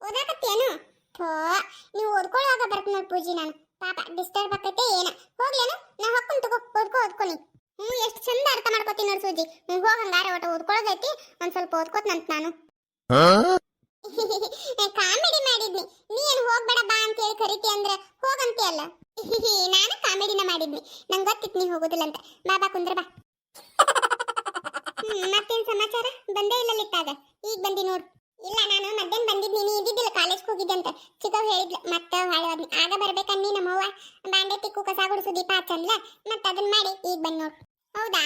ಓದಾಕತ್ತೇನು? ಥೋ, ನೀವು ಓದ್ಕೊಳ್ಳುವಾಗ ಬರ್ತೀನಿ ನೋಡಿ ಪೂಜಿ ನಾನು. ಪಾಪ ಡಿಸ್ಟರ್ಬ್ ಆಕೈತೆ ಏನ. ಹೋಗ್ಲೇನು? ನಾ ಹೊಕ್ಕನ್ ತಗೋ, ಓದ್ಕೊನಿ. ಎಷ್ಟು ಚಂದ ಅರ್ಥ ಮಾಡ್ಕೋತೀನಿ ನೋಡಿ ಸೂಜಿ. ಹೋಗ ಹಂಗಾರೆ ಒಟ್ಟು ಓದ್ಕೊಳ್ಳೋದೈತಿ, ಒಂದ್ ಸ್ವಲ್ಪ ಓದ್ಕೋತನಂತ ನಾನು. ಕಾಮಿಡಿ ಮಾಡಿದ್ನಿ. ನೀ ಏನು ಹೋಗ್ಬೇಡ ಬಾ ಅಂತ ಹೇಳಿ ಕರಿತಿ ಅಂದ್ರೆ ಹೋಗಂತಿ ಅಲ್ಲ. ನಾನು ಕಾಮಿಡಿನ ಮಾಡಿದ್ನಿ, ನಂಗೆ ಗೊತ್ತಿತ್ತು ನೀ ಹೋಗುದಿಲ್ಲ ಅಂತ. ಬಾ ಕುಂದ್ರ ಬಾ. ಮತ್ತೇನ್ ಸಮಾಚಾರ? ಬಂದೇ ಇಲ್ಲ ಲಿಟ್ಟಾಗ, ಈಗ ಬಂದಿ ನೋಡು. ಇಲ್ಲ, ನಾನು ಮಧ್ಯಾಹ್ನ ಬಂದಿದ್ನಿ, ನೀ ಇದ್ದಿದ್ದಿಲ್ಲ, ಕಾಲೇಜ್ಗೆ ಹೋಗಿದ್ದಂತ ಚಿಕ್ಕವ್ ಹೇಳಿದ್ಲು. ಮತ್ತೆ ಹೊಳೆ ಆಗ ಬರ್ಬೇಕನ್ನಿ ನಮ್ಮವ್ವ ಬಾಂಡೆ ತಿಕ್ಕು ಕಸ ಗುಡಿಸು ದೀಪ ಹಚ್ಚಂದ್ಲ. ಮತ್ತೆ ಅದನ್ನ ಮಾಡಿ ಈಗ ಬಂದ್ ನೋಡು. ಹೌದಾ,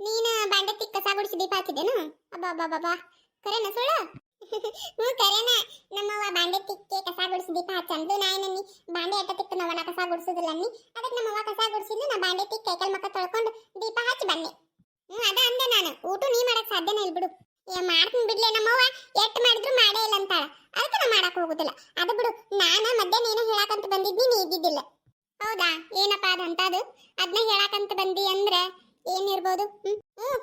ನೀನು ಬಾಂಡೆ ತಿಕ್ಕ ಕಸ ಗುಡಿಸಿ ದೀಪ ಹಚ್ಚಿದೇನು? ಅಬ್ಬಾ ಕರೆನ ಸುಳ್ಳು? ಕರೆನ. ನಮ್ಮವ್ವ ಬಾಂಡೆ ತಿಕ್ಕೆ ಕಸ ಗುಡಿಸಿ ದೀಪ ಹಚ್ಚಂದು. ನಾಯನನ್ನಿ ಬಾಂಡೆ ಎಟ್ಟ ತಿಕ್ಕ ನಾ ಕಸ ಗುಡಿಸೋದಿಲ್ಲ ಅನ್ನಿ. ಅದಕ್ಕೆ ನಮ್ಮವ್ವ ಕಸ ಗುಡಿಸಿದ್ಲು, ನಾ ಬಾಂಡೆ ತಿಕ್ಕ ಕೈಕಾಲ್ ಮಕ್ಕ ತೊಳ್ಕೊಂಡು ದೀಪ ಹಚ್ಚಿ ಬನ್ನಿ. ಅದ ಅಂದೆ ನಾನು. ಊಟ ನೀ ಮಾಡಕ್ ಸಾಧ್ಯನೇ ಇಲ್ಲ ಬಿಡು. ಮಾಡ್ತೀನಿ ಬಿಡ್ಲೆ, ನಮ್ಮವ್ವ ಎಟ್ಟು ಮಾಡಿದ್ರು ಮಾಡೇ ಇಲ್ಲ ಅಂತಾಳ. ಅದಕ್ಕೆ ನಾ ಮಾಡಕ್ ಹೋಗುದಿಲ್ಲ. ಅದು ಬಿಡು, ನಾನು ಮಧ್ಯಾಹ್ನ ಏನೋ ಹೇಳಾಕಂತ ಬಂದಿದ್ನಿ, ನೀ ಇದ್ದಿದ್ದಿಲ್ಲ. ಹೌದಾ, ಏನಪ್ಪ ಅದಂತದು? ಅದನ್ನ ಹೇಳಾಕಂತ ಬಂದಿ ಅಂದ್ರೆ ಏನಿರ್ಬೋದು?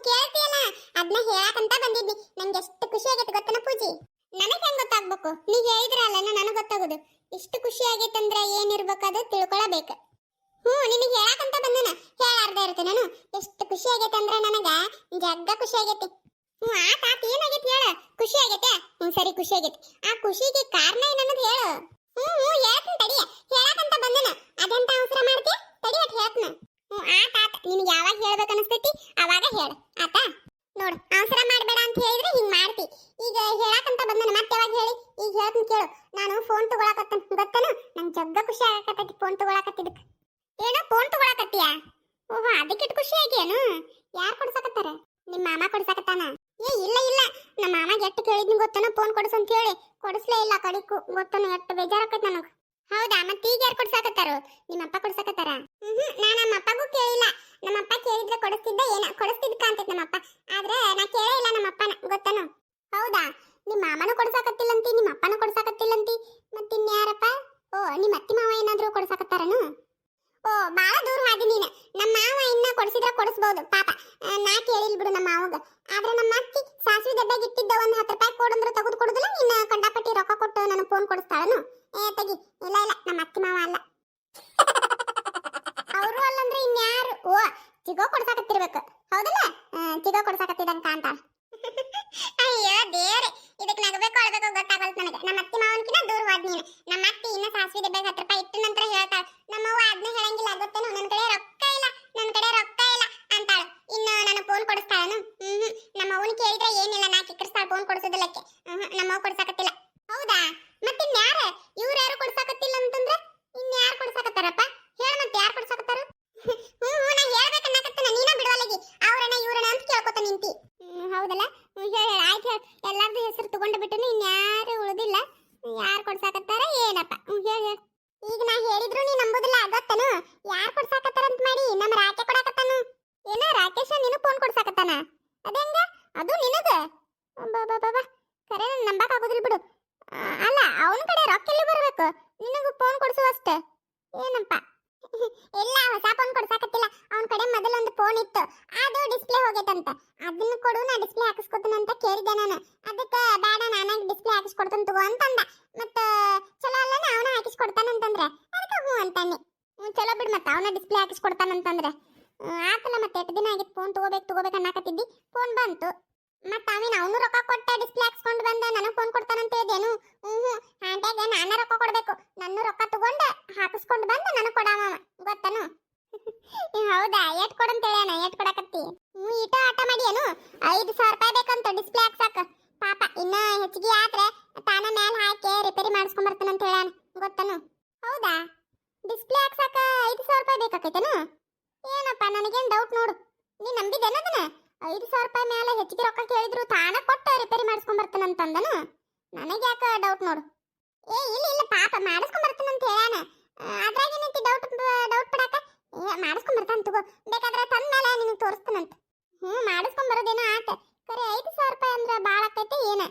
ಕೇಳ್ತೀಯಲ್ಲ, ಅದನ್ನ ಹೇಳಾಕಂತ ಬಂದಿದ್ನಿ. ನಂಗೆ ಎಷ್ಟು ಖುಷಿ ಆಗೈತೆ ಗೊತ್ತನ ಪೂಜಿ? ನನಗೆ ಹೆಂಗ್ ಗೊತ್ತಾಗ್ಬೇಕು? ನೀ ಹೇಳಿದ್ರಲ್ಲ ನನಗೆ ಗೊತ್ತಾಗೋದು. ಇಷ್ಟು ಖುಷಿ ಆಗೈತಂದ್ರೆ ಏನಿರ್ಬೇಕು ಅದು ತಿಳ್ಕೊಳಬೇಕು. ನಿನಗೆ ಹೇಳಾಕಂತ ಬಂದನ, ಹೇಳಾರ್ದ ಇರುತ್ತೆ ನಾನು. ಎಷ್ಟು ಖುಷಿ ಆಗೈತೆ ಅಂದ್ರೆ ನನಗ ಜಗ್ಗ ಖುಷಿ ಆಗೈತಿ. ಆತ ಏನಾಗೈತಿ ಹೇಳ? ಖುಷಿ ಆಗೈತೆ? ಸರಿ, ಖುಷಿ ಆಗೈತಿ. ಆ ಖುಷಿಗೆ ಕಾರಣ ಏನನ್ನೋದು ಹೇಳು. ಹೇಳ್ತೀನಿ ತಡಿ. ಹೇಳಾಕಂತ ಬಂದನ, ಅದೆಂತ ಅವಸರ ಮಾಡ್ತಿ? ತಡಿ ಅಟ್ ಹೇಳ್ತೀನಿ. ಆತ ನಿನಗೆ ಯಾವಾಗ ಹೇಳ್ಬೇಕು ಅನಿಸ್ತೈತಿ ಅವಾಗ ಹೇಳ. ಆತ ನೋಡು, ಅವಸರ ಮಾಡಬೇಡ ಅಂತ ಹೇಳಿದ್ರೆ ಹಿಂಗ್ ಮಾಡ್ತಿ. ಈಗ ಹೇಳಾಕಂತ ಬಂದನ, ಮತ್ತೆ ಯಾವಾಗ ಹೇಳಿ? ಈಗ ಹೇಳ್ತೀನಿ ಕೇಳು. ನಾನು ಫೋನ್ ತಗೊಳಕತ್ತನ, ಗೊತ್ತೇನು? ನಂಗೆ ಜಗ್ಗ ಖುಷಿ ಆಗಕತ್ತೈತಿ ಫೋನ್ ತಗೊಳಕತ್ತಿದ್ದಕ್ಕೆ. ಏನೋ ಫೋನ್ ತಗೊಳಕತ್ತೀಯಾ? ಓಹೋ, ಅದಕ್ಕಿಟ್ಟು ಖುಷಿ ಆಗೇನು? ಯಾರು ಕೊಡ್ಸಕತ್ತಾರ? ನಿಮ್ಮ ಮಾಮ ಕೊಡ್ಸಕತ್ತಾನ? ಇಲ್ಲ, ನಮ್ಮ ಮಾಮಗೆ ಎಷ್ಟು ಕೇಳಿದ್ನಿ ಗೊತ್ತನ ಫೋನ್ ಕೊಡಿಸು ಅಂತ ಹೇಳಿ. ಕೊಡಿಸ್ಲೇ ಇಲ್ಲ ಕಡಿಕು, ಗೊತ್ತನ ಎಷ್ಟು ಬೇಜಾರಾಕೈತಿ ನನಗೆ. ಹೌದಾ, ಮತ್ತೆ ಈಗ ಯಾರು ಕೊಡ್ಸಕತ್ತಾರು? ನಿಮ್ಮಪ್ಪ ಕೊಡ್ಸಕತ್ತಾರ? ನಾನು ನಮ್ಮ ಅಪ್ಪಗೂ ಕೇಳಿಲ್ಲ. ನಮ್ಮಪ್ಪ ಕೇಳಿದ್ರೆ ಕೊಡಿಸ್ತಿದ್ದ, ಏನ ಕೊಡಿಸ್ತಿದ್ಕ ಅಂತೈತಿ ನಮ್ಮಪ್ಪ. ಆದ್ರೆ ನಾ ಕೇಳೇ ಇಲ್ಲ ನಮ್ಮಪ್ಪನ, ಗೊತ್ತನು? ಹೌದಾ, ನಿಮ್ಮ ಮಾಮನೂ ಕೊಡ್ಸಕತ್ತಿಲ್ಲಂತಿ, ನಿಮ್ಮ ಅಪ್ಪನೂ ಕೊಡ್ಸಕತ್ತಿಲ್ಲಂತಿ, ಮತ್ತಿನ್ಯಾರಪ್ಪ? ಓ, ನಿಮ್ಮ ಅತ್ತಿ ಮಾವ ಏನಾದ್ರು ಕೊಡ್ಸಕತ್ತಾರನು? ಓ, ಬಾಳ ದೂರ ಹಾದಿ ನೀನು. ನಮ್ಮ ಮಾವ ಇನ್ನ ಕೊಡಿಸಿದ್ರ ಕೊಡಿಸ್ಬೋದು ಪಾಪ. ನಾ ಕೇಳಿಲ್ ಬಿಡು ನಮ್ಮ ಮಾವಗ. ಆದ್ರೆ ನಮ್ಮ ಅತ್ತಿ ಸಾಸಿವೆ ಡಬ್ಬ್ಯಾಗ ಇಟ್ಟಿದ್ದ ಒಂದು 10 ರೂಪಾಯಿ ಕೊಡಂದ್ರೆ ತೆಗೆದು ಕೊಡುದಿಲ್ಲ. ನಿನ್ನ ಕಂಡಾಪಟ್ಟಿ ರೊಕ್ಕ ಕೊಟ್ಟು ನನಗೆ ಫೋನ್ ಕೊಡಿಸ್ತಾಳನು? ತೆಗಿ. ಇಲ್ಲ, ನಮ್ಮ ಅತ್ತಿ ಮಾವ ಅಲ್ಲ. ಅವರು ಅಲ್ಲಂದ್ರೆ ಇನ್ಯಾರು? ಓ, ಚಿಗೋ ಕೊಡ್ಸಾಕತ್ತಿರ್ಬೇಕು, ಹೌದಲ್ಲ? ಚಿಗೋ ಕೊಡ್ಸಾಕತ್ತಿದಂಗ ಕಾಂತಾಳ. ಅಯ್ಯೋ ದೇವ್ರೆ, ಇದಕ್ಕೆ ನಗಬೇಕು ಅಳ್ಬೇಕು ಗೊತ್ತಾಗಲ್ತು ನನಗೆ. ನಮ್ಮ ಅತ್ತಿ ಮಾವನ್ಕಿನ ದೂರ ಹೋದ್ ನೀನು. ನಮ್ಮ ಅತ್ತಿ ಇನ್ನ ಸಾಸಿವೆ ಡಬ್ಬ್ಯಾಗ 10 ರೂಪಾಯಿ ಇಟ್ಟು ನಂತರ ಹೇಳ್ತಾಳ. ನಮ್ಮವ್ವ ಅದನ್ನ ಹೇಳಂಗಿಲ್ಲ, ಗೊತ್ತೇನು? ನನ್ನ ಕಡೆ ರೊಕ್ಕ ಇಲ್ಲ ಅಂತಾಳ. ಇನ್ನು ನನ್ನ ಫೋನ್ ಕೊಡಿಸ್ತಾಳನು? ನಮ್ಮ ಅವನು ಕೇಳಿದ್ರೆ ಏನಿಲ್ಲ, ನಾ ಕಿಕ್ಕರ್ಸ್ತಾಳ ಫೋನ್ ಕೊಡಿಸೋದಿಲ್ಲಕ್ಕೆ. ನಮ್ಮವ್ವ ಕೊಡ್ಸಾಕತ್ತಿಲ್ಲ. ಹೌದಾ, ಮತ್ತಿನ್ಯಾರ? ಇವ್ರು ಯಾರು ಕೊಡ್ಸಾಕತ್ತಿಲ್ಲ ಅಂತಂದ್ರೆ ಇನ್ಯಾರು ಕೊಡ್ಸಾಕತ್ತಾರಪ್ಪ? ಹೇಳ, ಮತ್ತೆ ಯಾರು ಕೊಡ್ಸಾಕತ್ತಾರ? ನಾ ಹೇಳ್ಬೇಕನ್ನಕತ್ತನ, ನೀನ ಬಿಡುವಲ್ಲಗಿ ಅವ್ರನ್ನ ಇವ್ರನ್ನ ಅಂತ ಕೇಳ್ಕೊತ ನಿಂತಿ. ಹೌದಲ್ಲ? ಹೇಳ, ಆಯ್ತು ಹೇಳ. ಎಲ್ಲಾರ್ದು ಹೆಸರು ತಗೊಂಡು ಬಿಟ್ಟನು, ಇನ್ಯಾರು ಉಳಿದಿಲ್ಲ. ಯಾರು ಕೊಡ್ಸಾಕತ್ತಾರ ಏನಪ್ಪ? ಹೇಳ. ಈಗ ನಾ ಹೇಳಿದ್ರು ನೀ ನಂಬುದಿಲ್ಲ, ಗೊತ್ತನು? ಯಾರು ಕೊಡ್ಸಾಕತ್ತಾರಂತ ಮಾಡಿ? ನಮ್ಮ ರಾಕೆ ಕೊಡಾಕತ್ತಾನು. ಏನ ರಾಕೇಶ ನೀನು ಫೋನ್ ಕೊಡ್ಸಾಕತ್ತಾನ? ಅದೇಂಗ? ಅದು ನಿನಗ? ಬಾಬಾ, ಖರೆ ನಂಬಕ್ ಆಗುದಿಲ್ಲ ಬಿಡು. ಅಲ್ಲ, ಅವನ ಕಡೆ ರೊಕ್ಕ ಎಲ್ಲಿ ಬರ್ಬೇಕು? ನಿನಗೂ ಫೋನ್ ಕೊಡ್ಸುವಷ್ಟ ಏನಪ್ಪ? ಇಲ್ಲ, ಹೊಸ ಫೋನ್ ಕೊಡ್ಸಾಕತ್ತಿಲ್ಲ. ಅವನ ಕಡೆ ಮೊದಲೊಂದು ಫೋನ್ ಇತ್ತು, ಅದು ಡಿಸ್ಪ್ಲೇ ಹೋಗೈತಂತ. ಅದನ್ನ ಕೊಡು, ನಾ ಡಿಸ್ಪ್ಲೇ ಹಾಕಿಸ್ಕೊತೀನಿ ಅಂತ ಕೇಳಿದೆ ನಾನು. ಅದಕ್ಕೆ ಬೇಡ, ನಾನಾಗಿ ಡಿಸ್ಪ್ಲೇ ಹಾಕಿಸ್ಕೊಡ್ತೀನಿ ತಗೋ ಅಂತಂದ. ಮತ್ತ ಚಲೋ ಅಲ್ಲನ, ಅವನ ಹಾಕಿಸ್ಕೊಡ್ತಾನಂತಂದ್ರೆ ಅದಕ್ಕೆ ಹ್ಞೂ ಅಂತಾನೆ. ಚಲೋ ಬಿಡು, ಮತ್ತೆ ಅವನ ಡಿಸ್ಪ್ಲೇ ಹಾಕಿಸ್ಕೊಡ್ತಾನಂತಂದ್ರೆ ಆತಲ್ಲ. ಮತ್ತೆ ಎಷ್ಟು ದಿನ ಆಗಿತ್ತು ಫೋನ್ ತಗೋಬೇಕು ಅನ್ನಕತ್ತಿದ್ದಿ, ಫೋನ್ ಬಂತು. ಮತ್ತೆ ಅವನು ರೊಕ್ಕ ಕೊಟ್ಟ ಡಿಸ್ಪ್ಲೇ ಹಾಕ್ಸ್ಕೊಂಡು ಬಂದ, ನನಗೆ ಫೋನ್ ಕೊಡ್ತಾನಂತ ಹೇಳಿದೇನು? ಆಂಟ್ಯಾಗ ನಾನು ರೊಕ್ಕ ಕೊಡ್ಬೇಕು. ನನ್ನ ರೊಕ್ಕ ತಗೊಂಡು ಹಾಕಿಸ್ಕೊಂಡು ಬಂದು ನನಗೆ ಕೊಡವ, ಗೊತ್ತನು? ಹೌದಾ, ಏಟ್ ಕೊಡಂತ ಹೇಳ್ಯಾನ? ಏಟ್ ಕೊಡಕತ್ತಿ? ಈಟ ಆಟ ಮಾಡಿಯೇನು? 5,000 ರೂಪಾಯಿ ಬೇಕಂತ ಡಿಸ್ಪ್ಲೇ ಹಾಕ್ಸಕ. ಪಾಪ, ಇನ್ನ ಹೆಚ್ಚಿಗೆ ಆದ್ರೆ ತಾನ ಮೇಲೆ ಹಾಕಿ ರಿಪೇರಿ ಮಾಡಿಸ್ಕೊಂಡ್ ಬರ್ತಾನಂತ ಹೇಳ್ಯಾನ, ಗೊತ್ತನು? ಹೌದಾ, ಡಿಸ್ಪ್ಲೇ ಹಾಕ್ಸಕ 5,000 ರೂಪಾಯಿ ಬೇಕಾಕೈತೇನು? ಏನಪ್ಪ, ನನಗೇನು ಡೌಟ್ ನೋಡು. ನೀ ನಂಬಿದೇನದನ್ನ? 5,000 ರೂಪಾಯಿ ಮೇಲೆ ಹೆಚ್ಚಿಗೆ ರೊಕ್ಕ ಕೇಳಿದ್ರು ತಾನ ಕೊಟ್ಟು ರಿಪೇರಿ ಮಾಡಿಸ್ಕೊಂಡ್ ಬರ್ತಾನಂತಂದನು. ನನಗೆ ಯಾಕೆ ಡೌಟ್ ನೋಡು. ಇಲ್ಲ ಪಾಪ, ಮಾಡಿಸ್ಕೊಂಡ್ ಬರ್ತಾನಂತ ಹೇಳ್ಯಾನ. ಅದ್ರಾಗೇನೈತಿ ಡೌಟ್ ಪಡಾಕ? ಮಾಡಿಸ್ಕೊಂಡ್ ಬರ್ತಾನ ತಗೋ, ಬೇಕಾದ್ರೆ ತಂದ ಮೇಲೆ ನಿನಗೆ ತೋರಿಸ್ತಾನಂತ. ಮಾಡಿಸ್ಕೊಂಡ್ ಬರೋದೇನೋ ಆತ. ಖರೆ 5,000 ರೂಪಾಯಿ ಅಂದ್ರೆ ಭಾಳ ಆಕೈತಿ ಏನ?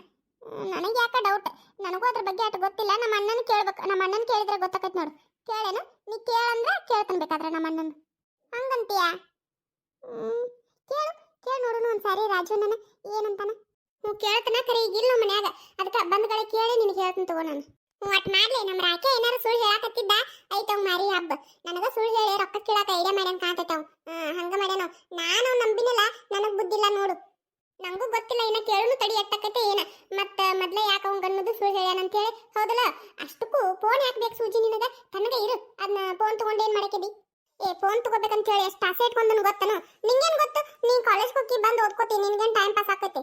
ನನಗೆ ಯಾಕೆ ಡೌಟ್. ನನಗೂ ಅದ್ರ ಬಗ್ಗೆ ಅಷ್ಟು ಗೊತ್ತಿಲ್ಲ. ನಮ್ಮ ಅಣ್ಣನ ಕೇಳ್ಬೇಕು. ನಮ್ಮ ಅಣ್ಣನ ಕೇಳಿದ್ರೆ ಗೊತ್ತಾಕೈತಿ ನೋಡು. ಕೇಳೇನು? ನೀ ಕೇಳಂದ್ರೆ ಕೇಳ್ತಾನೆ ಬೇಕಾದ್ರೆ ನಮ್ಮ ಅಣ್ಣನ. ಹಂಗಂತೀಯಾ? ಕೇಳು ನೋಡೋಣ ಒಂದ್ಸಾರಿ ರಾಜು ನನ್ನ ಏನಂತಾನ. ಕೇಳ್ತನ ಕರೆ ಈಗ ಇಲ್ಲ ಮನ್ಯಾಗ ಅದಕ್ಕೆ ಬಂದ್ಗಳೇ ಕೇಳಿ ನಿನಗೆ ಹೇಳ್ತೀನಿ ತಗೋ ನಾನು. ಒಟ್ ಮಾಡ್ಲಿ ನಮ್ಮ ರಾಕೆ ಏನಾರು ಸುಳ್ಳು ಹೇಳಕತ್ತಿದ್ದ ಐತವ್ ಮಾರಿ ಹಬ್ಬ ನನಗ ಸುಳ್ಳು ಹೇಳಿ ರೊಕ್ಕ ಕೇಳಾಕ ಐಡಿಯಾ ಮಾಡ್ಯಾನ ಕಾಣ್ತೈತವ್. ಹಂಗ ಮಾಡ್ಯಾನವ್. ನಾನು ನಂಬಿನಲ್ಲ ನನಗ್ ಬುದ್ಧಿಲ್ಲ ನೋಡು. ನಂಗೂ ಗೊತ್ತಿಲ್ಲ ಇನ್ನ ಕೇಳನು ತಡಿ ಎಟ್ಟಕತ್ತೆ ಏನ ಮತ್ತ ಮೊದ್ಲ ಯಾಕ ಅವಂಗ ಅನ್ನೋದು ಸುಳ್ಳು ಹೇಳ್ಯಾನ ಅಂತ ಹೇಳಿ. ಹೌದಲ್ಲ ಅಷ್ಟಕ್ಕೂ ಫೋನ್ ಯಾಕೆ ಬೇಕು ಸೂಜಿ ನಿನಗ? ತನಗ ಇರು ಅದನ್ನ ಫೋನ್ ತಗೊಂಡು ಏನ್ ಮಾಡಕಿದಿ? ಫೋನ್ ತಗೋಬೇಕಂತ ಹೇಳಿ ಎಷ್ಟು ಆಸೆ ಇಟ್ಕೊಂಡನು ಗೊತ್ತನು? ನಿಂಗೇನ್ ಗೊತ್ತು? ನೀನ್ ಕಾಲೇಜ್ ಹೋಗಿ ಬಂದು ಓದ್ಕೋತಿ ನಿನ್ಗೇನ್ ಟೈಮ್ ಪಾಸ್ ಆಕೈತಿ?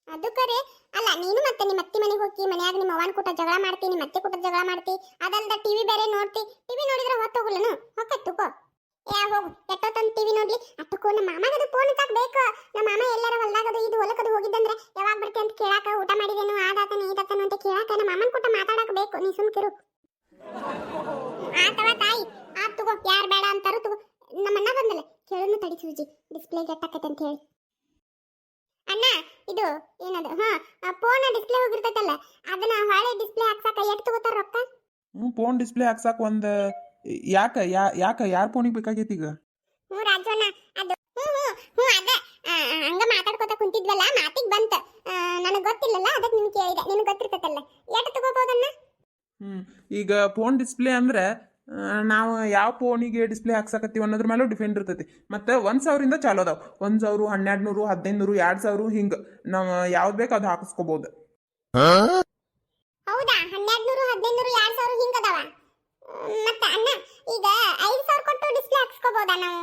ಅದು ಕರೆ ಅಲ್ಲ. ನೀನು ಮತ್ತೆ ನಿಮ್ಮ ಅತ್ತಿ ಮನೆಗೆ ಹೋಗಿ ಮನ್ಯಾಗ ನಿಮ್ಮ ಅವ್ವನ ಕೂಟ ಜಗಳ ಮಾಡ್ತಿ, ನಿಮ್ಮ ಅತ್ತೆ ಕೂಟ ಜಗಳ ಮಾಡ್ತಿ. ಅದಲ್ದ ಟಿವಿ ಬೇರೆ ನೋಡ್ತಿ. ಟಿವಿ ನೋಡಿದ್ರೆ ಹೊತ್ತೋಗಲ್ಲನು ಹೊಕ್ಕತ್ತುಕೋ. ಹೋಗು ಎಷ್ಟೊತ್ತಂದು ಟಿವಿ ನೋಡ್ಲಿ. ಅಷ್ಟಕ್ಕೂ ನಮ್ಮ ಮಾಮಗದು ಫೋನ್ ಬೇಕು. ನಮ್ಮ ಮಾಮ ಎಲ್ಲಾರ ಹೊಲ್ದಾಗದು ಇದು ಹೊಲಕ್ಕದು ಹೋಗಿದ್ದಂದ್ರೆ ಯಾವಾಗ ಬರ್ತಿ ಅಂತ ಕೇಳಾಕ, ಊಟ ಮಾಡಿದೇನು ಆದಾತನು ಈದಾತನು ಅಂತ ಕೇಳಾಕ ನಮ್ಮ ಮಾಮನ ಕೂಟ ಮಾತಾಡಕ ಬೇಕು. ನೀ ಸುಮ್ಕಿರು. ಆತವ ತಾಯಿ ಆತ್ ತಗೋ. ಯಾರು ಬೇಡ ಅಂತಾರು ತಗೋ. ನಮ್ಮ ಅಣ್ಣ ಬಂದಲ್ಲ ಕೇಳನು ತಡಿ ಸೂಜಿ ಡಿಸ್ಪ್ಲೇ ಕೆಟ್ಟಾಕೈತೆ ಅಂತ ಹೇಳಿ. ಅಣ್ಣ ಇದು ಏನದು ಫೋನ್ ಡಿಸ್ಪ್ಲೇ ಹೋಗಿರ್ತೈತಲ್ಲ ಅದನ್ನ ಹಳೆ ಡಿಸ್ಪ್ಲೇ ಹಾಕ್ಸಾಕ ಎಷ್ಟು ತಗೋತಾರ ರೊಕ್ಕ? ಫೋನ್ ಡಿಸ್ಪ್ಲೇ ಹಾಕ್ಸಾಕ ಒಂದು ಯಾಕ ಯಾರ ಫೋನಿಗೆ ಬೇಕಾಗೈತಿ ಈಗ? ರಾಜಣ್ಣ ಅದು ಅದ ಹಂಗ ಮಾತಾಡ್ಕೊತ ಕುಂತಿದ್ವಲ್ಲ ಮಾತಿಗೆ ಬಂತ. ನನಗೆ ಗೊತ್ತಿಲ್ಲಲ್ಲ ಅದಕ್ಕೆ ನಿಮ್ಗೆ ಕೇಳಿದೆ. ನಿನಗೆ ಗೊತ್ತಿರ್ತೈತಲ್ಲ ಎಷ್ಟು ತಗೋಬೋದನ್ನ? ಈಗ ಫೋನ್ ಡಿಸ್ಪ್ಲೇ ಅಂದ್ರೆ ನಾವು ಯಾವ ಫೋನಿಗೆ ಡಿಸ್ಪ್ಲೇ ಹಾಕ್ಸಕತ್ತೀವಿ ಅನ್ನೋದ್ರ ಮೇಲೂ ಡಿಪೆಂಡ್ ಇರ್ತೈತಿ. ಮತ್ತು 1,000ರಿಂದ ಚಾಲು ಅದಾವ. 1,000, 1,200, 1,500, 2,000 ಹಿಂಗೆ ನಾವು ಯಾವ್ದು ಬೇಕು ಅದು ಹಾಕಿಸ್ಕೋಬಹುದು. ಹೌದಾ? 1,200, 1,500, 2,000 ಹಿಂಗ ಅದಾವ. ಮತ್ತೆ ಅಣ್ಣ ಈಗ 5,000 ಕೊಟ್ಟು ಡಿಸ್ಪ್ಲೇ ಹಾಕಿಸ್ಕೋಬಹುದಾ ನಾವು?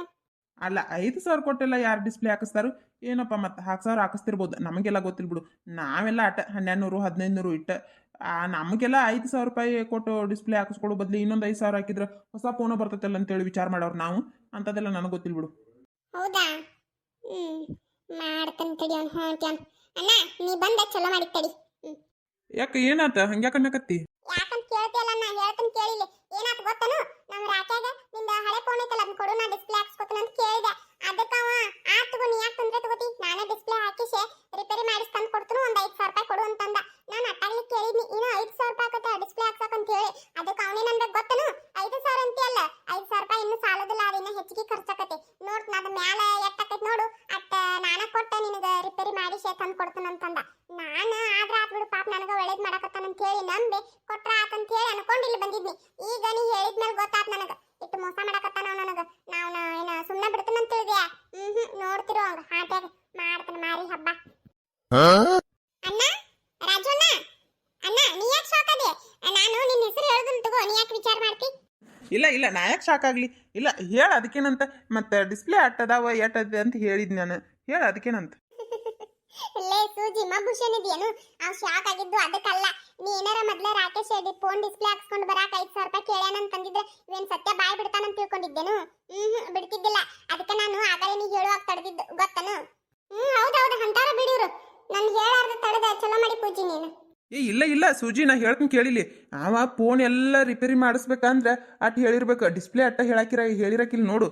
ಅಲ್ಲ 5,000 ಕೊಟ್ಟೆಲ್ಲ ಯಾರು ಡಿಸ್ಪ್ಲೇ ಹಾಕಿಸ್ತಾರು ಏನಪ್ಪ? ಮತ್ತೆ 4,000 ಹಾಕಿಸ್ತಿರ್ಬೋದು. ನಮಗೆಲ್ಲ ಗೊತ್ತಿಲ್ಲ ಬಿಡು. ನಾವೆಲ್ಲ 1,200, 1,500 ಇಟ್ಟ ನಮಗೆಲ್ಲ 5,000 ರೂಪಾಯಿ ಕೊಟ್ಟು ಡಿಸ್ಪ್ಲೇ ಹಾಕಿಸ್ಕೊಡೋ ಬದಲು ಇನ್ನೊಂದು 5,000 ಹಾಕಿದ್ರೆ ಹೊಸ ಫೋನ ಬರ್ತೈತಲ್ಲ ಅಂತೇಳಿ ವಿಚಾರ ಮಾಡೋರು ನಾವು. ಅಂಥದ್ದೆಲ್ಲ ನನಗೆ ಗೊತ್ತಿಲ್ಲ ಬಿಡು. ಹೌದಾ? ಮಾಡ್ತಾನೆ ತಡಿ ಅವ್ನು. ಅಣ್ಣ ನೀ ಬಂದ ಚಲೋ ಮಾಡಿ ತಡಿ. ಯಾಕೆ ಏನಾತ ಹಂಗ್ಯಾಕ ಅನ್ನಕತ್ತಿ? ಯಾಕಂತ ಕೇಳ್ತಿಯಲ್ಲ ನಾ ಹೇಳ್ತೀನಿ ಕೇಳಿಲ್ಲ. ಏನಾತ ಗೊತ್ತನು? ನಮ್ಮ ರಾಕ್ಯಾಗ ನಿಂದ ಹಳೆ ಫೋನ್ ಐತಲ್ಲ ಅದನ್ನ ಕೊಡು ನಾ ಡಿಸ್ಪ್ಲೇ ಹಾಕ್ಸ್ಕೊತೀನಿ ಅಂತ ಕೇಳಿದೆ. ಅದಕ್ಕೆ ಅವ ತಗೋ ನೀ ಯಾಕೆ ತೊಂದರೆ ತಗೋತಿ ನಾನೇ ಡಿಸ್ಪ್ಲೇ ಹಾಕಿಸಿ ರಿಪೇರಿ ಮಾಡಿಸಿ ತಂದು ಕೊಡ್ತೀನಿ ಒಂದು 5,000 ರೂಪಾಯಿ ಕೊಡು ಅಂತಂದ. ನಾನು ಅಟ್ಟಾಗ್ಲಿ ಕೇಳಿದ್ನಿ ಇನ್ನು 5,000 ರೂಪಾಯಿ ಆಗತ್ತೆ ಡಿಸ್ಪ್ಲೇ ಹಾಕ್ಸಕ್ ಅಂತ ಹೇಳಿ. ಅದಕ್ಕೆ ಅವನೇ ನನ್ಗೆ ಗೊತ್ತನು 5,000 ಅಂತೀಯಲ್ಲ 5,000 ರೂಪಾಯಿ ಇನ್ನೂ ಸಾಲದಿಲ್ಲ. ಅದಿನ್ನ ಹೆಚ್ಚಿಗೆ ಖರ್ಚಾಕತಿ ನೋಡ್ ಅದ ಮ್ಯಾಲ ಎಟ್ಟಾಕೈತಿ ನೋಡು ಅಟ್ಟ ನಾನ ಕೊಟ್ಟ ನಿನಗೆ ರಿಪೇರಿ ಮಾಡಿಸಿ ತಂದು ಕೊಡ್ತೀನಿ ಅಂತಂದ. ನಾನು ಆದ್ರ ಆತ್ ಬಿಡು ಪಾಪ ನನಗೆ ಒಳ್ಳೇದು ಮಾಡಕತ್ತಾನ ಅಂತ ಹೇಳಿ ನಂಬಿ ಕೊಟ್ರ ಆತಂತ ಹೇಳಿ ಅನ್ಕೊಂಡು ಇಲ್ಲಿ ಬಂದಿದ್ನಿ. ಈಗ ನೀ ಹೇಳಿದ್ಮೇಲೆ ಗೊತ್ತಾತ್ ನನಗೆ ಇಟ್ಟು ಮೋಸ ಮಾಡಕತ್ತಾನ ನನಗೆ. ನಾವು ಏನು ಸುಮ್ಮನೆ ಬಿಡ್ತೀನಿ ಅಂತ ಹೇಳಿದ್ಯಾ? ನೋಡ್ತಿರೋ ಹಂಗ ಹಾಟ್ಯಾಗ ಮಾಡ್ತಾನೆ ಮಾರಿ ಹಬ್ಬ. ಅಣ್ಣ ರಾಜಣ್ಣ ಅಣ್ಣ ನೀ ಯಾಕೆ ಶಾಕ್ ಅದೇ? ನಾನು ನಿನ್ನ ಹೆಸರು ಹೇಳೋದನ್ನ ತಗೋ. ನೀ ಯಾಕೆ ವಿಚಾರ ಮಾಡ್ತಿ? ಇಲ್ಲ ನಾ ಯಾಕೆ ಶಾಕ್ ಆಗಲಿ? ಇಲ್ಲ ಹೇಳ ಅದಕ್ಕೇನಂತ. ಮತ್ತೆ ಡಿಸ್ಪ್ಲೇ ಅಟ್ಟದಾವ ಎಟ್ಟದೆ ಅಂತ ಹೇಳಿದ್ ನಾನು. ಹೇಳ ಅದಕ್ಕೇನಂತ. ಲೇ ಸೂಜಿ ಮಭೂಷನ್ ಇದೆಯೇನು? ಅವ್ ಶಾಕ್ ಆಗಿದ್ದು ಅದಕ್ಕಲ್ಲ. ನೀ ಏನಾರ ಮೊದ್ಲೇ ರಾಕೇಶ್ ಹೇಳಿ ಫೋನ್ ಡಿಸ್ಪ್ಲೇ ಹಾಕ್ಸ್ಕೊಂಡು ಬರಾಕ 5,000 ರೂಪಾಯಿ ಕೇಳ್ಯಾನ ಅಂತಂದಿದ್ರೆ ಇವೇನ್ ಸತ್ಯ ಬಾಯ್ ಬಿಡ್ತಾನಂತ ತಿಳ್ಕೊಂಡಿದ್ದೇನು? ಬಿಡ್ತಿದ್ದಿಲ್ಲ. ಅದಕ್ಕೆ ನಾನು ಆಗಲೇ ನೀ ಹೇಳುವಾಗ ತಡೆದಿದ್ದು ಗೊತ್ತನು? ಹೌದೌದು ಅಂತಾರ ಬಿಡಿವ್ರು. ನನ್ ಹೇಳಾರ್ದ ತಡೆದ ಚಲೋ ಮಾಡಿ ಪೂಜಿ ನೀನು. ಇಲ್ಲ ಸೂಜಿ ನಾ ಹೇಳ್ತೀನಿ ಕೇಳಿಲಿ. ಅವ ಫೋನ್ ಎಲ್ಲ ರಿಪೇರಿ ಮಾಡಿಸ್ಬೇಕಂದ್ರೆ ಅಟ್ ಹೇಳಿರ್ಬೇಕು. ಡಿಸ್ಪ್ಲೇ ಅಟ್ಟ ಹೇಳಿರಕಿಲ್ಲ ನೋಡು.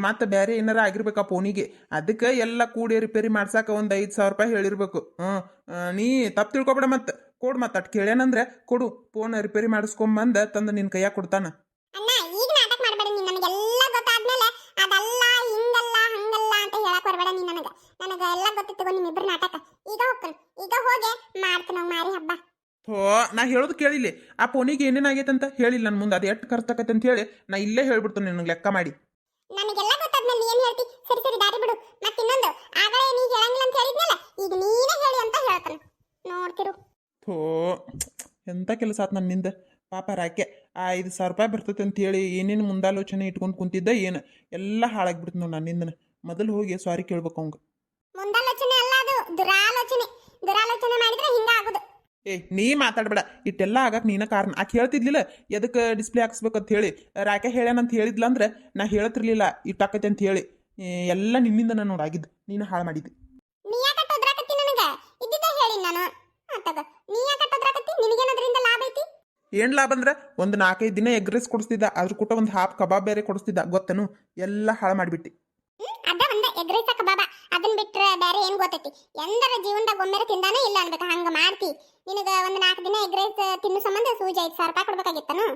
ಮತ್ತೆ ಬೇರೆ ಏನಾರ ಆಗಿರ್ಬೇಕು ಆ ಫೋನಿಗೆ. ಅದಕ್ಕೆ ಎಲ್ಲ ಕೂಡಿ ರಿಪೇರಿ ಮಾಡ್ಸಾಕ ಒಂದು 5,000 ರೂಪಾಯಿ ಹೇಳಿರ್ಬೇಕು. ನೀ ತಪ್ಪು ತಿಳ್ಕೊಬೇಡ. ಮತ್ತೆ ಕೊಡು. ಮತ್ತೆ ಅಟ್ ಕೇಳ್ಯಾನಂದ್ರೆ ಕೊಡು. ಫೋನ್ ರಿಪೇರಿ ಮಾಡಿಸ್ಕೊಂಬಂದ ತಂದು ನಿನ್ ಕೈಯಾಗ ಕೊಡ್ತಾನ. ಅಣ್ಣ ಈಗ ನಾಟಕ ಮಾಡಬೇಡ ನೀ. ನನಗೆಲ್ಲ ಗೊತ್ತಾದ್ಮೇಲೆ ಅದಲ್ಲ ಹಿಂಗಲ್ಲ ಹಂಗಲ್ಲ ಅಂತ ಹೇಳಕ್ ಬರಬೇಡ ನೀ. ನನಗೆ ಎಲ್ಲ ಗೊತ್ತಿತ್ತು ನಿಮ್ಮಿಬ್ಬರು ನಾಟಕ. ಈಗ ಹೋಗ್ತಾನೆ. ಈಗ ಹೋಗಿ ಮಾಡ್ತಾನ ಮಾರಿ ಹಬ್ಬ. ನಾ ಹೇಳೋದು ಕೇಳಿಲ್ಲ. ಆ ಫೋನಿಗೆ ಏನೇನಾಗೈತಂತ ಹೇಳಿಲ್ಲ ನನ್ನ ಮುಂದೆ. ಅದು ಎಷ್ಟು ಖರ್ಚಾಕತ್ತೆ ಅಂತ ಹೇಳಿ ನಾ ಇಲ್ಲೇ ಹೇಳ್ಬಿಡ್ತೀನಿ ನಿನಗೆ ಲೆಕ್ಕ ಮಾಡಿ. ನನಗೆಲ್ಲ ಗೊತ್ತಾದ್ಮೇಲೆ ನೀ ಏನ್ ಹೇಳ್ತಿ? ಸರಿ ದಾರಿ ಬಿಡು. ಮತ್ತೆ ಇನ್ನೊಂದು ಆಗಲೇ ನೀ ಹೇಳಂಗಿಲ್ಲ ಅಂತ ಹೇಳಿದ್ನಲ್ಲ ಈಗ ನೀನೇ ಹೇಳಿ ಅಂತ ಹೇಳ್ತಾನೆ. ನೋಡ್ತಿರು. ಎಂತ ಕೆಲಸ ಆತ್ ನನ್ನಿಂದ. ಪಾಪ ರಾಕೆ ಆ 5,000 ರೂಪಾಯಿ ಬರ್ತೈತೆ ಅಂತ ಹೇಳಿ ಏನೇನು ಮುಂದಾಲೋಚನೆ ಇಟ್ಕೊಂಡು ಕುಂತಿದ್ದ ಏನು ಎಲ್ಲ ಹಾಳಾಗ್ಬಿಡ್ತು ನೋಡಿ ನನ್ನಿಂದನ. ಮೊದಲು ಹೋಗಿ ಸಾರಿ ಕೇಳ್ಬೇಕು ಅವಂಗ. ಮುಂದಾಲೋಚನೆ ಅಲ್ಲ ಅದು ದುರಾಲೋಚನೆ ಮಾಡಿದ್ರೆ ಹಿಂಗ ಆಗುದು. ನೀ ಮಾತಾಡ್ಬೇಡ. ಇಟ್ಟೆಲ್ಲ ಆಗಕ್ಕೆ ನೀನ ಕಾರಣ. ಆಕೆ ಹೇಳ್ತಿದ್ಲಿಲ್ಲ ಎದಕ್ಕೆ ಡಿಸ್ಪ್ಲೇ ಹಾಕ್ಸ್ಬೇಕಂತ ಹೇಳಿ. ರಾಕೆ ಹೇಳ್ಯಾನಂತ ಹೇಳಿದ್ಲ ಅಂದ್ರೆ ನಾ ಹೇಳ್ತಿರ್ಲಿಲ್ಲ ಇಟ್ಟಾಕೈತೆ ಅಂತ ಹೇಳಿ. ಎಲ್ಲ ನಿನ್ನಿಂದ ನಾನು ನೋಡಾಗಿದ್ದು. ನೀನು ಹಾಳು ಮಾಡಿದ್ದೆ. ನೀ ಯಾಕೆ ಒದ್ರಾಕತ್ತಿ? ನನಗೆ ಇದ್ದಿದ್ದ ಹೇಳಿ ನಾನು. ನೀ ಯಾಕೆ ಒದ್ರಾಕತ್ತಿ? ನಿನಗೇನದ್ರಿಂದ ಲಾಭ ಐತಿ? ಏನ್ ಲಾಭ ಅಂದ್ರೆ ಒಂದು 4-5 ದಿನ ಎಗ್ ರೈಸ್ ಕೊಡಿಸ್ತಿದ್ದ. ಅದ್ರ ಕೂಟ ಒಂದು ಹಾಫ್ ಕಬಾಬ್ ಬೇರೆ ಕೊಡಿಸ್ತಿದ್ದ ಗೊತ್ತನು? ಎಲ್ಲ ಹಾಳು ಮಾಡಿಬಿಟ್ಟು. ಅದ ಒಂದ ಎಗ್ ರೈಸ್ ಕಬಾಬ ಅದನ್ನ ಬಿಟ್ರೆ ಬೇರೆ ಏನ್ ಗೊತ್ತೈತಿ? ಎಂದರ ಜೀವನದಾಗ ಒಮ್ಮೆರ ತಿಂದಾನೆ ಇಲ್ಲ ಅನ್ಬೇಕ ಹಂಗ ಮಾಡ್ತಿ. ನಿನಗ ಒಂದು 4 ದಿನ ಎಗ್ ರೈಸ್ ತಿನ್ನು ಸಂಬಂಧ ಸೂಜಿ 5,000 ರೂಪಾಯಿ ಕೊಡ್ಬೇಕಾಗಿತ್ತನು?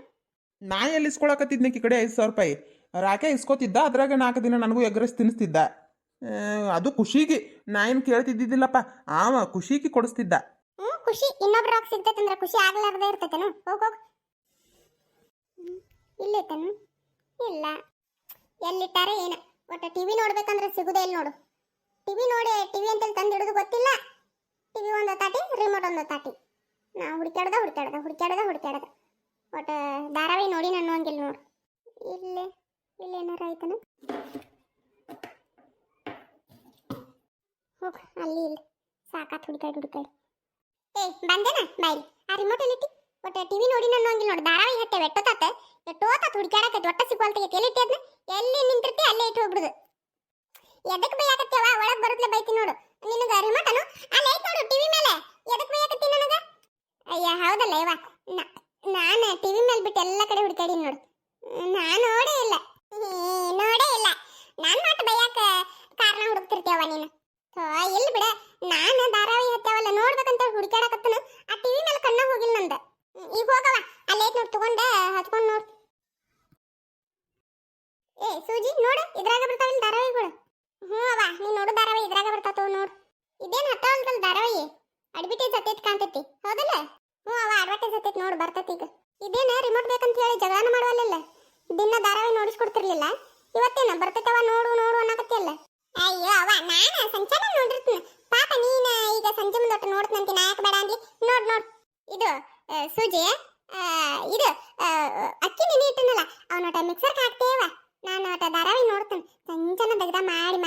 ನಾ ಎಲ್ಲಿ ಇಸ್ಕೊಳಕತ್ತಿದ್ನಕಿ ಕಡೆ 5,000 ರೂಪಾಯಿ ರಾಕೆ ಇಸ್ಕೋತಿದ್ದ. ಅದ್ರಾಗ 4 ದಿನ ನನಗೂ ಎಗ್ ರೈಸ್ ತಿನ್ನಿಸ್ತಿದ್ದ. ಅದು ಖುಷಿಗೆ ನಾ ಏನು ಕೇಳ್ತಿದ್ದಿದ್ದಿಲ್ಲಪ್ಪ. ಆವ ಖುಷಿಗೆ ಕೊಡಿಸ್ತಿದ್ದ. ಖುಷಿ ಇನ್ನೊಬ್ರ ರೊಕ್ಕ ಸಿಗ್ತೈತಂದ್ರ ಖುಷಿ ಆಗ್ಲಾರ್ದೆ ಇರ್ತೈತೇನು? ಹೋಗ್ ಹೋಗ್. ಇಲ್ಲೈತೇನು? ಇಲ್ಲ, ಎಲ್ಲಿಟ್ಟಾರೆ ಏನು? ಒಟ್ಟು ಟಿವಿ ನೋಡ್ಬೇಕಂದ್ರೆ ಸಿಗುದೇ ಇಲ್ಲ ನೋಡು. ಟಿವಿ ನೋಡಿ ಟಿವಿ ಅಂತೇಳಿ ತಂದು ಹಿಡಿದು ಗೊತ್ತಿಲ್ಲ. ಟಿವಿ ಒಂದು ತಾಟಿ, ರಿಮೋಟ್ ಒಂದು ತಾಟಿ. ನಾ ಹುಡುಕ್ಯಾಡದ ಒಟ್ಟು ಧಾರಾವಾಹಿ ನೋಡಿ ನಾನು ಹಂಗಿಲ್ಲ ನೋಡು. ಇಲ್ಲೇನಾರ ಆಯ್ತಾನ? ಹೋಗ್ ಅಲ್ಲಿ ಇಲ್ಲ, ಸಾಕಾತ್ ಹುಡುಕಾಡಿ. ಏ ಬಂದೇನ ಬಾಯ್ಲಿ, ಆ ರಿಮೋಟ್ ಎಲ್ಲಿಟ್ಟಿ? ಒಟ್ಟು ಟಿವಿ ನೋಡಿ ನಾನು ಹಂಗಿಲ್ಲ ನೋಡು. ಧಾರಾವಾಹಿ ಹತ್ತೆ ಎಟ್ಟೋತಾತ ಹುಡುಕ್ಯಾಡಕೈತಿ, ಒಟ್ಟ ಸಿಗುವಲ್ತೈತಿ. ಎಲ್ಲಿಟ್ಟಿ ಅದನ್ನ? ಎಲ್ಲಿ ನಿಂತಿರ್ತಿ ಅಲ್ಲೇ ಇಟ್ಟು ಹೋಗ್ಬಿಡುದು. ಎದಕ್ಕೆ ಬೈಯಾಕತ್ತೀವ? ಒಳಗೆ ಬರುತ್ತಲೇ ಬೈತಿ ನೋಡು. ನಿನಗ ರಿಮೋಟನು ಅಲ್ಲೇ ಐತ್ ನೋಡು ಟಿವಿ ಮೇಲೆ. ಎದಕ್ಕೆ ಬೈಯಾಕತ್ತಿ ನನಗ? ಅಯ್ಯ ಹೌದಲ್ಲ ಇವ, ನಾನು ಟಿವಿ ಮೇಲೆ ಬಿಟ್ಟು ಎಲ್ಲ ಕಡೆ ಹುಡುಕಾಡಿನಿ ನೋಡು. ನಾನು ನೋಡೇ ಇಲ್ಲ. ನಾನು ಮಾತು ಬೈಯಾಕ ಕಾರಣ ಹುಡುಕ್ತಿರ್ತೀಯವ ನೀನು. ಎಲ್ಲಿ ಬಿಡ, ನಾನು ಧಾರಾವಾಹಿ ಹತ್ತವಲ್ಲ ನೋಡ್ಬೇಕಂತ ಹುಡುಕಾಡಕತ್ತನ, ಆ ಟಿವಿ ಮೇಲೆ ಕಣ್ಣ ಹೋಗಿಲ್ಲ ನಂದ. ಈಗ ಹೋಗವ, ಅಲ್ಲೇ ಐತ್ ನೋಡು, ತಗೊಂಡ ಹಚ್ಕೊಂಡು ನೋಡು. ಏ ಸೂಜಿ ನೋಡು, ಇದ್ರಾಗ ಬರ್ತಾವಿಲ್ಲ ಧಾರಾವಾಹಿಗಳು. ಹ್ಞೂ ಅವ್ವ, ನೀನು ನೋಡು ಧಾರಾವಾಹಿ ಇದ್ರಾಗ ಬರ್ತಾವ ನೋಡು. ಇದೇನು ಹತ್ತವಲ್ದಲ್ಲ ಧಾರಾವಾಹಿ, ಅಡ್ವರ್ಟೈಸ್ ಹತ್ತೈತಿ ಕಾಣ್ತೈತಿ, ಹೌದಲ್ಲ? ಹ್ಞೂ ಅವ್ವ, ಅಡ್ವರ್ಟೈಸ್ ಹತ್ತೈತಿ ನೋಡು, ಬರ್ತೈತಿ ಈಗ. ಇದೇನು ರಿಮೋಟ್ ಬೇಕಂತ ಹೇಳಿ ಜಗಳನ ಮಾಡುವಲ್ಲ, ದಿನ ಧಾರಾವಾಹಿ ನೋಡಿಸ್ಕೊಡ್ತಿರ್ಲಿಲ್ಲ, ಇವತ್ತೇನು ಬರ್ತೈತವ ನೋಡು ಅನ್ನಕತ್ತಿಯಲ್ಲ. ಅಯ್ಯೋ ಅವ್ವ, ನಾನು ಸಂಚಾನ ನೋಡಿರ್ತೀನಿ ಪಾಪ, ನೀನು ಈಗ ಸಂಜೆ ಮುಂದೊಟ್ಟು ನೋಡ್ತಂತಿ, ನಾ ಯಾಕೆ ಬೇಡ ಅಂದ್ಲಿ? ನೋಡು ಇದು ಸೂಜಿ, ಇದು ಅಕ್ಕಿ ನೆನೆ ಇಟ್ಟನಲ್ಲ, ಅವನೊಟ ಮಿಕ್ಸರ್ಗೆ ಹಾಕ್ತೇವ. ನಾನು ಒಟ್ಟ ಧಾರಾವಾಹಿ ನೋಡ್ತೀನಿ, ಸಂಜೆನ ತೆಗ್ದ ಮಾಡಿ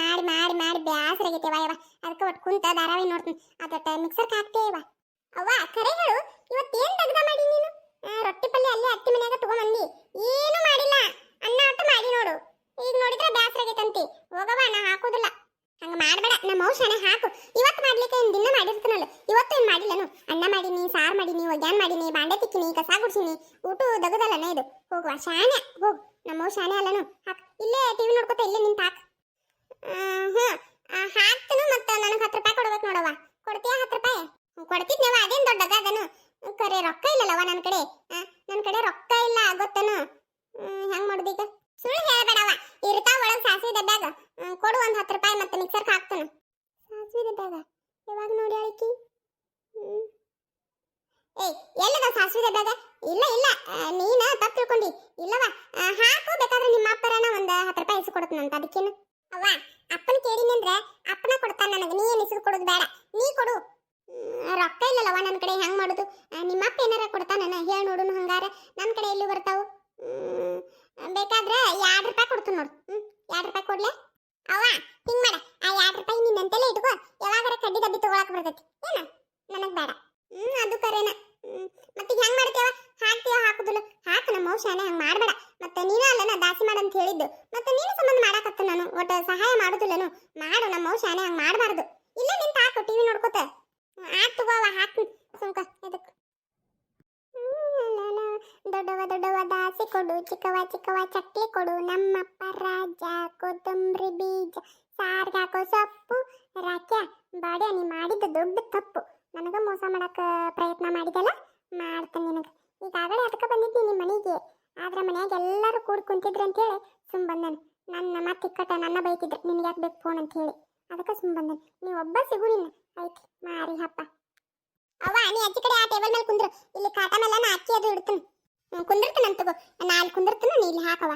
ಬ್ಯಾಸರಾಗೈತೇವ ಯವ. ಅದಕ್ಕೆ ಒಟ್ಟು ಕುಂತ ಧಾರಾವಾಹಿ ನೋಡ್ತೀನಿ, ಅದೊಟ್ಟ ಮಿಕ್ಸರ್ಗೆ ಹಾಕ್ತೇವ. ಅವ್ವ ಕರೆ ಹೇಳು, ಇವತ್ತೇನು ತೆಗ್ದ ಮಾಡಿ ನೀನು? ರೊಟ್ಟಿ ಪಲ್ಯ ಅಲ್ಲೇ ಅತ್ತಿ ಮನ್ಯಾಗ ತಗೊಂಬಂದಿ, ಏನು ಮಾಡಿಲ್ಲ, ಅನ್ನ ಒಟ್ಟು ಮಾಡಿ ನೋಡು. ಈಗ ನೋಡಿದ್ರೆ ಬ್ಯಾಸರಾಗೈತಂತಿ. ಹೋಗವ, ನಾ ಹಾಕೋದಿಲ್ಲ, ಹಂಗೆ ಮಾಡಬೇಡ. ನಮ್ಮ ಔಷಧ ಹಾಕು. ಇವತ್ತು ಮಾಡ್ಲಿಕ್ಕೆ ಏನು ದಿನ ಮಾಡಿರ್ತೀನಲ್ಲ, ಇವತ್ತು ಏನು ಮಾಡಿಲ್ಲನು? ಅನ್ನ ಮಾಡೀನಿ, ಸಾರು ಮಾಡೀನಿ, ಒಗ್ಯಾನ್ ಮಾಡೀನಿ, ಬಾಂಡೆ ತಿಕ್ಕಿನಿ, ಕಸ ಗುಡ್ಸಿನಿ, ಊಟ ದಗದಲ್ಲನ ಇದು. ಹೋಗುವ ಶಾನೆ, ಹೋಗು, ನಮ್ಮ ಶಾನೆ ಅಲ್ಲನು. ಹಾಕ್, ಇಲ್ಲೇ ಟಿವಿ ನೋಡ್ಕೊತ ಇಲ್ಲೇ ನಿಂತು ಹಾಕ್. ಹಾಕ್ತನು, ಮತ್ತು ನನಗೆ 10 ರೂಪಾಯಿ ಕೊಡ್ಬೇಕು ನೋಡವ್ವ. ಕೊಡ್ತೀಯಾ 10 ರೂಪಾಯಿ? ಕೊಡ್ತಿದ್ನವ, ಅದೇನು ದೊಡ್ಡ ಅದನು. ಕರೆ ರೊಕ್ಕ ಇಲ್ಲಲ್ಲವ ನನ್ನ ಕಡೆ ರೊಕ್ಕ ಇಲ್ಲ ಗೊತ್ತನು. ಹೆಂಗೆ ಮಾಡೋದೀಗ? ಸುಳ್ಳು ಹೇಳಬೇಡವ, ಇರ್ತಾವ ಒಳಗೆ ಸಾಸಿವೆ ಡಬ್ಯಾಗ. ಕೊಡು ಒಂದು 10 ರೂಪಾಯಿ, ಮತ್ತೆ ಮಿಕ್ಸರ್ಗೆ ಹಾಕ್ತಾನ. ಸಾಸಿವೆ ಡಬ್ಯಾಗ ಯಾವಾಗ ನೋಡಿ ಅಳಿಕಿ? ಏಯ್ ಎಲ್ಲದ ಸಾಸಿವೆ ಡಬ್ಯಾಗ? ಇಲ್ಲ ನೀನು ತಪ್ಪು ತಿಳ್ಕೊಂಡಿ. ಇಲ್ಲವ, ಹಾಕು, ಬೇಕಾದ್ರೆ ನಿಮ್ಮ ಅಪ್ಪರನ ಒಂದು 10 ರೂಪಾಯಿ ಇಸ್ಕೊಡ್ತಾನಂತ. ಅದಕ್ಕೇನು ಅವ್ವ, ಅಪ್ಪನ ಕೇಳಿನಿ ಅಂದ್ರೆ ಅಪ್ಪನ ಕೊಡ್ತಾನ ನನಗೆ, ನೀ ಏನು ಇಸ್ದು ಕೊಡೋದು ಬೇಡ, ನೀ ಕೊಡು. ರೊಕ್ಕ ಇಲ್ಲಲ್ಲವ ನನ್ನ ಕಡೆ, ಹೆಂಗೆ ಮಾಡೋದು? ನಿಮ್ಮ ಅಪ್ಪ ಏನಾರ ಕೊಡ್ತಾನ ಹೇಳಿ ನೋಡುನು. ಹಂಗಾರ ನನ್ನ ಕಡೆ ಎಲ್ಲಿ ಬರ್ತಾವು? ಬೇಕಾದ್ರೆ 2 ರೂಪಾಯಿ ಕೊಡ್ತೀನಿ ನೋಡು. 2 ರೂಪಾಯಿ ಕೊಡ್ಲೆ? ಅವ್ವ ಹಿಂಗೆ ಮಾಡ, ಆ 2 ರೂಪಾಯಿ ನಿನ್ನಂತೆಲ್ಲ ಇಟ್ಕೋ, ಯಾವಾಗಾರ ಕಡ್ಡಿ ಡಬ್ಬಿ ತಗೊಳಕ್ ಬರ್ತೈತಿ. ಏನ ನನಗೆ ಬೇಡ. ಅದು ಕರೇನ. ಮತ್ತೆ ಹೆಂಗೆ ಮಾಡ್ತೇವ? ಹಾಕ್ತೀವ ಹಾಕುದಿಲ್ಲ? ಹಾಕು, ನಮ್ಮ ಔಷಾನೆ ಹಂಗೆ ಮಾಡಬೇಡ. ಮತ್ತೆ ನೀನು ಅಲ್ಲನ ದಾಸಿ ಮಾಡಂತ ಹೇಳಿದ್ದು, ಮತ್ತೆ ನೀನು ಸಂಬಂಧ ಮಾಡಾಕತ್ತ, ನಾನು ಒಟ್ಟು ಸಹಾಯ ಮಾಡುದಿಲ್ಲನು. ಮಾಡು, ನಮ್ಮ ಔಷಾನೆ ಹಂಗೆ ಮಾಡಬಾರ್ದು. ಇಲ್ಲ ನಿಂತ ಹಾಕು, ಟಿವಿ ನೋಡ್ಕೋತ. ಆಯ್ತು ತಗೋವ, ಹಾಕು ಸುಮ್ಕ. ಎದಕ್ಕೆ ದೊಡ್ಡವ ದಾಸಿ ಕೊಡು, ಚಿಕ್ಕವ ಚಕ್ಲಿ ಕೊಡು, ನಮ್ಮಪ್ಪ ರಾಜ ಕೊತ್ತಂಬರಿ ಬೀಜ, ಸಾರ್ಗೆ ಹಾಕೋ ಸೊಪ್ಪು. ರಾಕ್ಯ ಬಾಡ್ಯ, ನೀ ಮಾಡಿದ ದೊಡ್ಡ ತಪ್ಪು. ನನಗ ಮೋಸ ಮಾಡಕ್ಕೆ ಪ್ರಯತ್ನ ಮಾಡಿದಲ್ಲ, ಮಾಡ್ತಾನೆ ನಿನಗೆ. ಈಗಾಗಲೇ ಅದಕ್ಕೆ ಬಂದಿದ್ದೀನಿ ನಿಮ್ಮ ಮನೆಗೆ, ಆದ್ರೆ ಮನ್ಯಾಗ ಎಲ್ಲರೂ ಕೂಡಿ ಕುಂತಿದ್ರು ಅಂತೇಳಿ ಸುಮ್ ಬಂದನು. ನನ್ನ ಮತ್ತೆ ಇಕ್ಕಟ್ಟ ನನ್ನ ಬೈತಿದ್ರು, ನಿನಗೆ ಯಾಕೆ ಬೇಕು ಫೋನ್ ಅಂತ ಹೇಳಿ, ಅದಕ್ಕೆ ಸುಮ್ ಬಂದನು. ನೀವು ಒಬ್ಬ ಸಿಗು ನಿನ್ನ, ಆಯ್ತು ಮಾರಿ ಹಪ್ಪ. ಅವ್ವ ನೀ ಅಜ್ಜಿ ಕಡೆ ಆ ಟೇಬಲ್ ಮೇಲೆ ಕುಂದ್ರು, ಇಲ್ಲಿ ಕಾಟ ಮೇಲೆ ನಾ ಅಕ್ಕಿ ಅದು ಇಡ್ತೀನಿ. ಕುಂದಿರ್ತೀನಿ ಅಂತ ತಗೋ, ನಾ ಅಲ್ಲಿ ಕುಂದಿರ್ತೀನಿ, ನೀ ಇಲ್ಲಿ ಹಾಕವ.